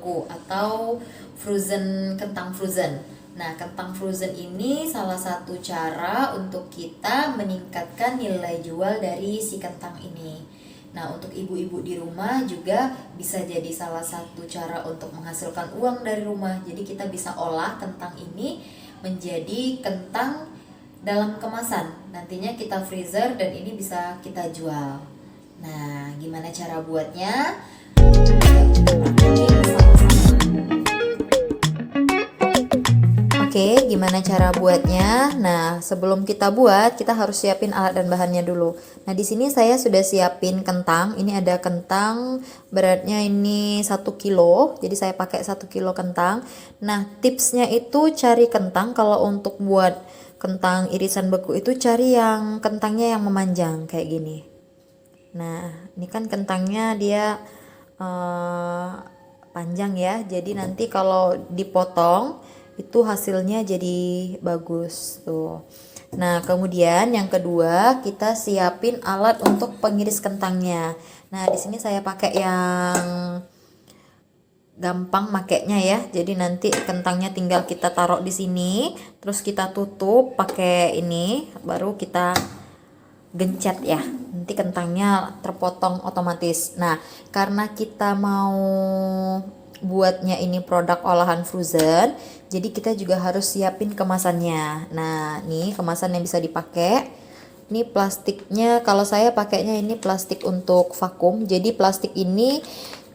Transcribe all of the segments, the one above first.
beku atau frozen, kentang frozen. Nah, kentang frozen ini salah satu cara untuk kita meningkatkan nilai jual dari si kentang ini. Nah, untuk ibu-ibu di rumah juga bisa jadi salah satu cara untuk menghasilkan uang dari rumah. Jadi kita bisa olah kentang ini menjadi kentang dalam kemasan. Nantinya kita freezer dan ini bisa kita jual. Nah, gimana cara buatnya? Oke, gimana cara buatnya? Nah, sebelum kita buat, kita harus siapin alat dan bahannya dulu. Nah, di sini saya sudah siapin kentang. Ini ada kentang, beratnya ini 1 kilo. Jadi saya pakai 1 kilo kentang. Nah, tipsnya itu cari kentang kalau untuk buat kentang irisan beku itu cari yang kentangnya yang memanjang kayak gini. Nah, ini kan kentangnya dia panjang ya. Jadi nanti kalau dipotong itu hasilnya jadi bagus tuh. Nah, kemudian yang kedua kita siapin alat untuk pengiris kentangnya. Nah, di sini saya pakai yang gampang makainya ya. Jadi nanti kentangnya tinggal kita taruh di sini, terus kita tutup pakai ini, baru kita gencet ya. Nanti kentangnya terpotong otomatis. Nah, karena kita mau buatnya ini produk olahan frozen, jadi kita juga harus siapin kemasannya. Nah, nih kemasan yang bisa dipakai. Ini plastiknya, kalau saya pakainya ini plastik untuk vakum. Jadi plastik ini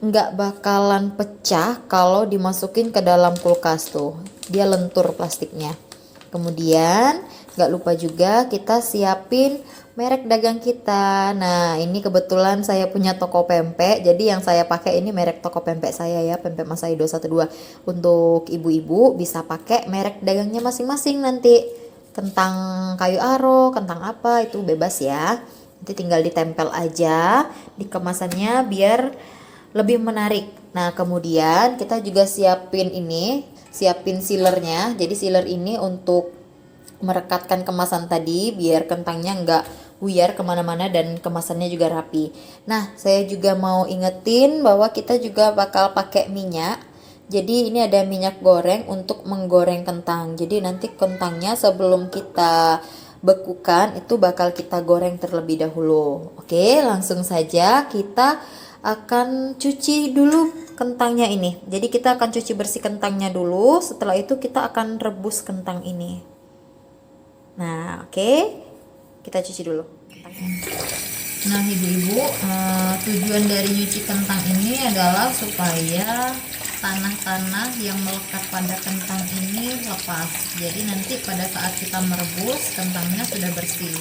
nggak bakalan pecah kalau dimasukin ke dalam kulkas tuh. Dia lentur plastiknya. Kemudian nggak lupa juga kita siapin merek dagang kita. Nah, ini kebetulan saya punya toko pempek. Jadi yang saya pakai ini merek toko pempek saya ya, Pempek Mas Aido 12. Untuk ibu-ibu bisa pakai merek dagangnya masing-masing nanti. Kentang kayu aro, kentang apa itu bebas ya. Nanti tinggal ditempel aja di kemasannya biar lebih menarik. Nah, kemudian kita juga siapin ini, siapin sealernya. Jadi sealer ini untuk merekatkan kemasan tadi biar kentangnya nggak buyar kemana-mana dan kemasannya juga rapi. Nah, saya juga mau ingetin bahwa kita juga bakal pakai minyak. Jadi ini ada minyak goreng untuk menggoreng kentang. Jadi nanti kentangnya sebelum kita bekukan itu bakal kita goreng terlebih dahulu. Oke, langsung saja kita akan cuci dulu kentangnya ini. Jadi kita akan cuci bersih kentangnya dulu. Setelah itu kita akan rebus kentang ini. Nah, oke. Kita cuci dulu kentangnya. Nah, ibu-ibu, tujuan dari nyuci kentang ini adalah supaya tanah-tanah yang melekat pada kentang ini lepas. Jadi nanti pada saat kita merebus, kentangnya sudah bersih.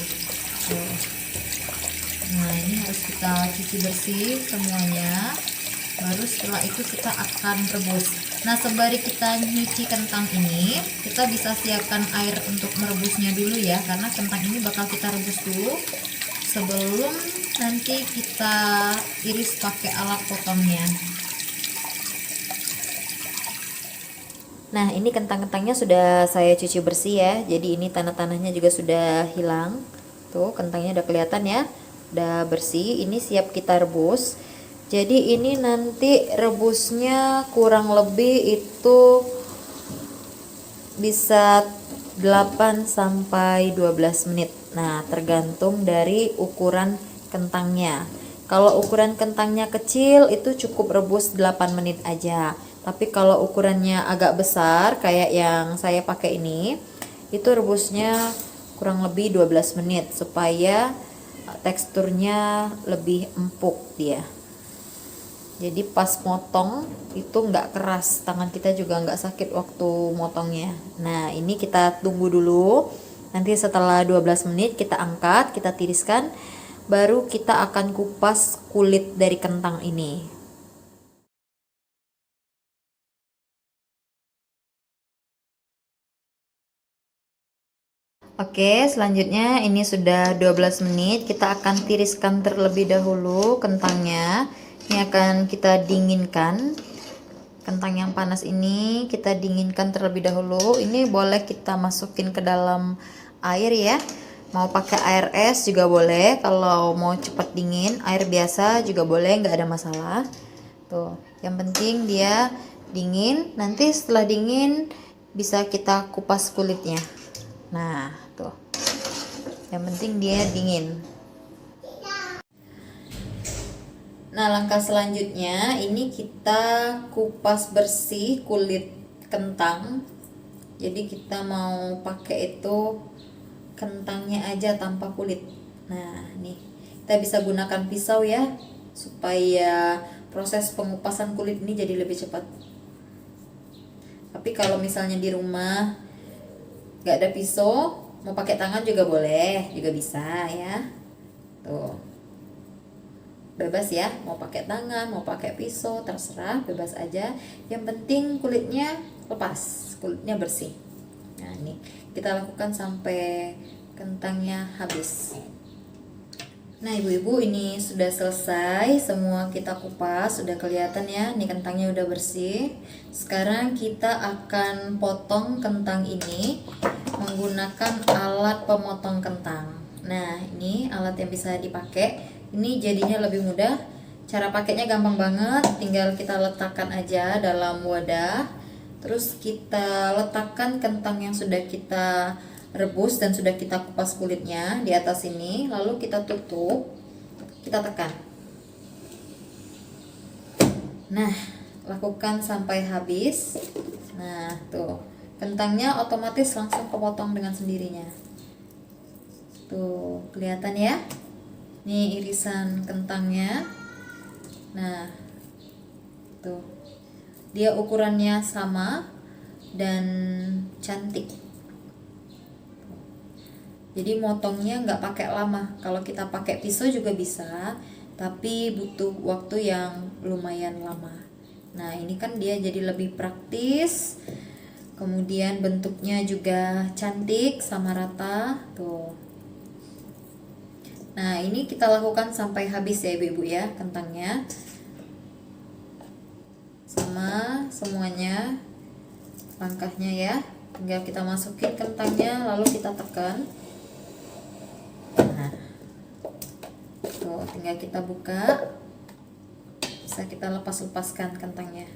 Tuh. Nah, ini harus kita cuci bersih semuanya. Baru setelah itu kita akan rebus. Nah, sembari kita nyuci kentang ini, kita bisa siapkan air untuk merebusnya dulu ya, karena kentang ini bakal kita rebus dulu sebelum nanti kita iris pakai alat potongnya. Nah, ini kentang-kentangnya sudah saya cuci bersih ya. Jadi ini tanah-tanahnya juga sudah hilang. Tuh, kentangnya udah kelihatan ya. Udah bersih. Ini siap kita rebus. Jadi ini nanti rebusnya kurang lebih itu bisa 8 sampai 12 menit. Nah, tergantung dari ukuran kentangnya. Kalau ukuran kentangnya kecil itu cukup rebus 8 menit aja. Tapi kalau ukurannya agak besar kayak yang saya pakai ini, itu rebusnya kurang lebih 12 menit supaya teksturnya lebih empuk dia. Jadi pas motong itu nggak keras, tangan kita juga nggak sakit waktu motongnya. Nah, ini kita tunggu dulu. Nanti setelah 12 menit kita angkat, kita tiriskan, baru kita akan kupas kulit dari kentang ini. Oke, selanjutnya ini sudah 12 menit, kita akan tiriskan terlebih dahulu kentangnya. Ini akan kita dinginkan. Kentang yang panas ini kita dinginkan terlebih dahulu. Ini boleh kita masukin ke dalam air ya. Mau pakai air es juga boleh. Kalau mau cepat dingin, air biasa juga boleh, nggak ada masalah. Tuh, yang penting dia dingin. Nanti setelah dingin bisa kita kupas kulitnya. Nah, tuh. Yang penting dia dingin. Nah, langkah selanjutnya ini kita kupas bersih kulit kentang. Jadi kita mau pakai itu kentangnya aja tanpa kulit. Nah, nih kita bisa gunakan pisau ya, supaya proses pengupasan kulit ini jadi lebih cepat. Tapi kalau misalnya di rumah gak ada pisau, mau pakai tangan juga boleh, juga bisa ya. Tuh, bebas ya, mau pakai tangan, mau pakai pisau, terserah, bebas aja. Yang penting kulitnya lepas, kulitnya bersih. Nah, ini kita lakukan sampai kentangnya habis. Nah, ibu-ibu, ini sudah selesai, semua kita kupas, sudah kelihatan ya, ini kentangnya udah bersih. Sekarang kita akan potong kentang ini menggunakan alat pemotong kentang. Nah, ini alat yang bisa dipakai. Ini jadinya lebih mudah. Cara pakainya gampang banget, tinggal kita letakkan aja dalam wadah. Terus kita letakkan kentang yang sudah kita rebus dan sudah kita kupas kulitnya di atas ini. Lalu kita tutup, kita tekan. Nah, lakukan sampai habis. Nah, tuh, kentangnya otomatis langsung kepotong dengan sendirinya. Tuh, kelihatan ya? Nih irisan kentangnya. Nah, tuh, dia ukurannya sama dan cantik. Jadi motongnya nggak pakai lama. Kalau kita pakai pisau juga bisa, tapi butuh waktu yang lumayan lama. Nah, ini kan dia jadi lebih praktis. Kemudian bentuknya juga cantik sama rata. Tuh. Nah, ini kita lakukan sampai habis ya ibu-ibu ya, kentangnya. Sama semuanya langkahnya ya. Tinggal kita masukin kentangnya, lalu kita tekan. Nah, tuh, tinggal kita buka. Bisa kita lepas-lepaskan kentangnya.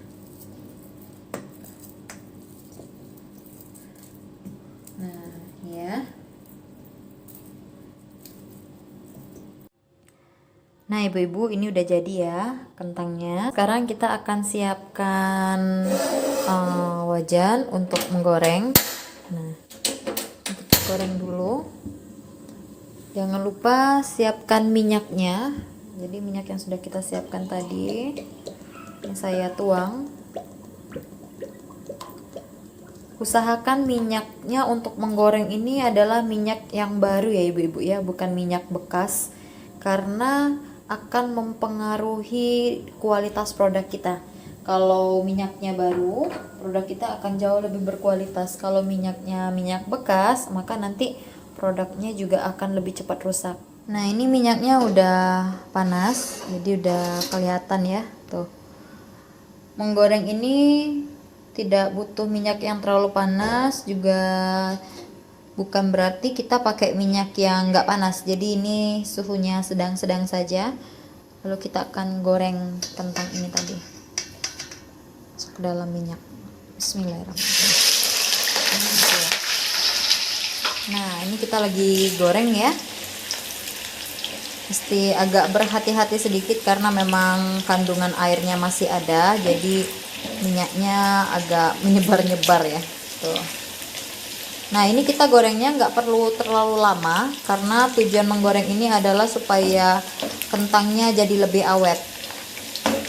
Nah, ya. Nah, ibu-ibu, ini udah jadi ya kentangnya. Sekarang kita akan siapkan wajan untuk menggoreng. Nah, kita goreng dulu. Jangan lupa siapkan minyaknya. Jadi minyak yang sudah kita siapkan tadi, yang saya tuang. Usahakan minyaknya untuk menggoreng ini adalah minyak yang baru ya ibu-ibu ya, bukan minyak bekas, karena akan mempengaruhi kualitas produk kita. Kalau minyaknya baru, produk kita akan jauh lebih berkualitas. Kalau minyaknya minyak bekas, maka nanti produknya juga akan lebih cepat rusak. Nah, ini minyaknya udah panas, jadi udah kelihatan ya, tuh. Menggoreng ini tidak butuh minyak yang terlalu panas, juga bukan berarti kita pakai minyak yang nggak panas. Jadi ini suhunya sedang-sedang saja. Lalu kita akan goreng kentang ini tadi. Masuk ke dalam minyak. Bismillahirrahmanirrahim. Nah, ini kita lagi goreng ya. Mesti agak berhati-hati sedikit karena memang kandungan airnya masih ada. Jadi minyaknya agak menyebar-nyebar ya. Tuh. Nah, ini kita gorengnya nggak perlu terlalu lama, karena tujuan menggoreng ini adalah supaya kentangnya jadi lebih awet,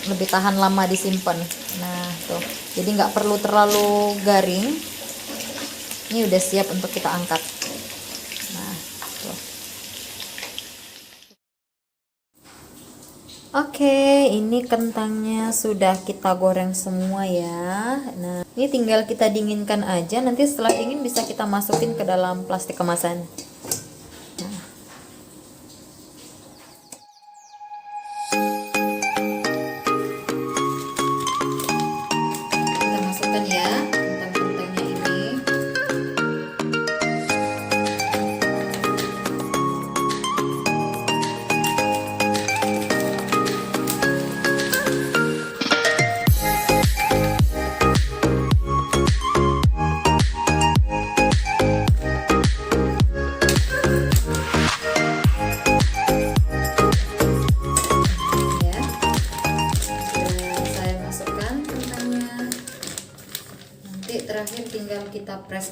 lebih tahan lama disimpan. Nah, tuh, jadi nggak perlu terlalu garing. Ini udah siap untuk kita angkat. Nah, tuh. Oke, ini kentangnya sudah kita goreng semua ya. Nah, ini tinggal kita dinginkan aja. Nanti setelah dingin bisa kita masukin ke dalam plastik kemasan. Nah. Kita masukkan ya kentang-kentangnya ini.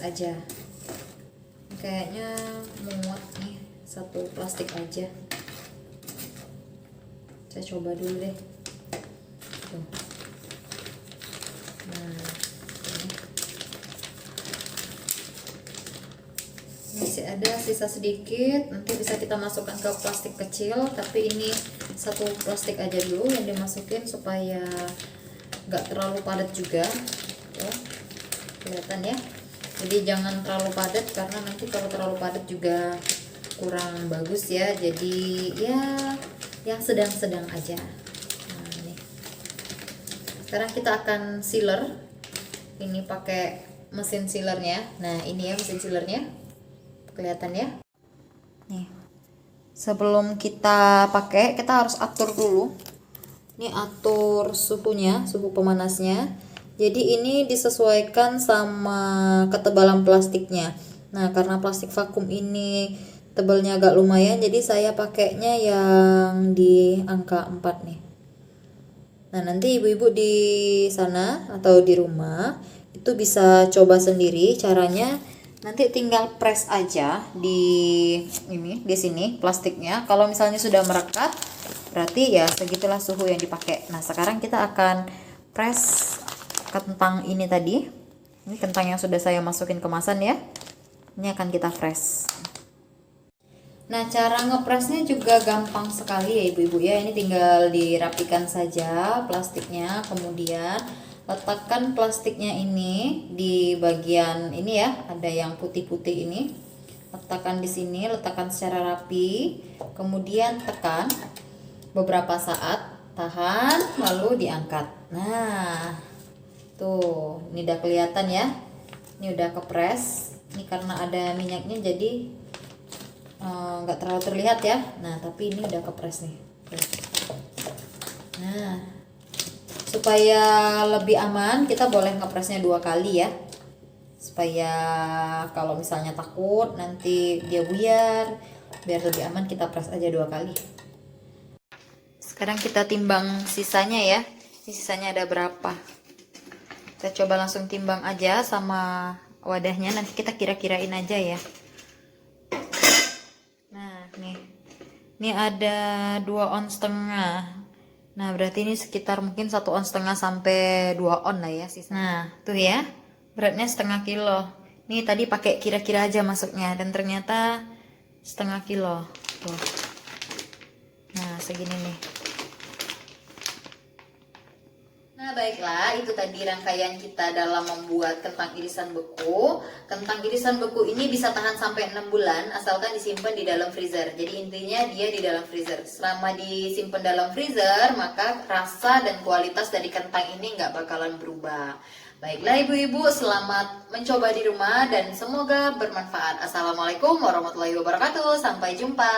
aja. Kayaknya muat nih, satu plastik aja. Saya coba dulu deh. Tuh. Nah, ini. Masih ada sisa sedikit, nanti bisa kita masukkan ke plastik kecil, tapi ini satu plastik aja dulu yang dimasukin supaya nggak terlalu padat juga. Tuh, kelihatan ya. Jadi jangan terlalu padat, karena nanti kalau terlalu padat juga kurang bagus ya. Jadi ya yang sedang-sedang aja. Nah, ini. Sekarang kita akan sealer. Ini pakai mesin sealernya. Nah, ini ya mesin sealernya. Kelihatan ya. Nih. Sebelum kita pakai, kita harus atur dulu. Ini atur suhunya, suhu pemanasnya. Jadi ini disesuaikan sama ketebalan plastiknya. Nah, karena plastik vakum ini tebalnya agak lumayan, jadi saya pakainya yang di angka 4 nih. Nah, nanti ibu-ibu di sana atau di rumah itu bisa coba sendiri caranya. Nanti tinggal press aja di ini, di sini plastiknya. Kalau misalnya sudah merekat, berarti ya segitulah suhu yang dipakai. Nah, sekarang kita akan press kentang ini tadi. Ini kentang yang sudah saya masukin kemasan ya. Ini akan kita press. Nah, cara ngepresnya juga gampang sekali ya ibu-ibu ya. Ini tinggal dirapikan saja plastiknya, kemudian letakkan plastiknya ini di bagian ini ya, ada yang putih-putih ini. Letakkan di sini, letakkan secara rapi, kemudian tekan beberapa saat, tahan, lalu diangkat. Nah, tuh, ini udah kelihatan ya. Ini udah kepres. Ini karena ada minyaknya jadi nggak terlalu terlihat ya. Nah, tapi ini udah kepres nih. Nah, supaya lebih aman kita boleh ngepresnya 2 kali ya, supaya kalau misalnya takut nanti dia buyar, biar lebih aman kita press aja 2 kali. Sekarang kita timbang sisanya ya. Ini sisanya ada berapa, kita coba langsung timbang aja sama wadahnya, nanti kita kira-kirain aja ya. Ini ada 2,5 on. Nah, berarti ini sekitar mungkin 1,5 on sampai 2 on lah ya sisa. Nah, tuh ya. Beratnya setengah kilo. Ini tadi pakai kira-kira aja masuknya dan ternyata setengah kilo. Tuh. Nah, segini nih. Nah, baiklah, itu tadi rangkaian kita dalam membuat kentang irisan beku. Kentang irisan beku ini bisa tahan sampai 6 bulan asalkan disimpan di dalam freezer. Jadi intinya dia di dalam freezer. Selama disimpan dalam freezer, maka rasa dan kualitas dari kentang ini nggak bakalan berubah. Baiklah ibu-ibu, selamat mencoba di rumah dan semoga bermanfaat. Assalamualaikum warahmatullahi wabarakatuh. Sampai jumpa.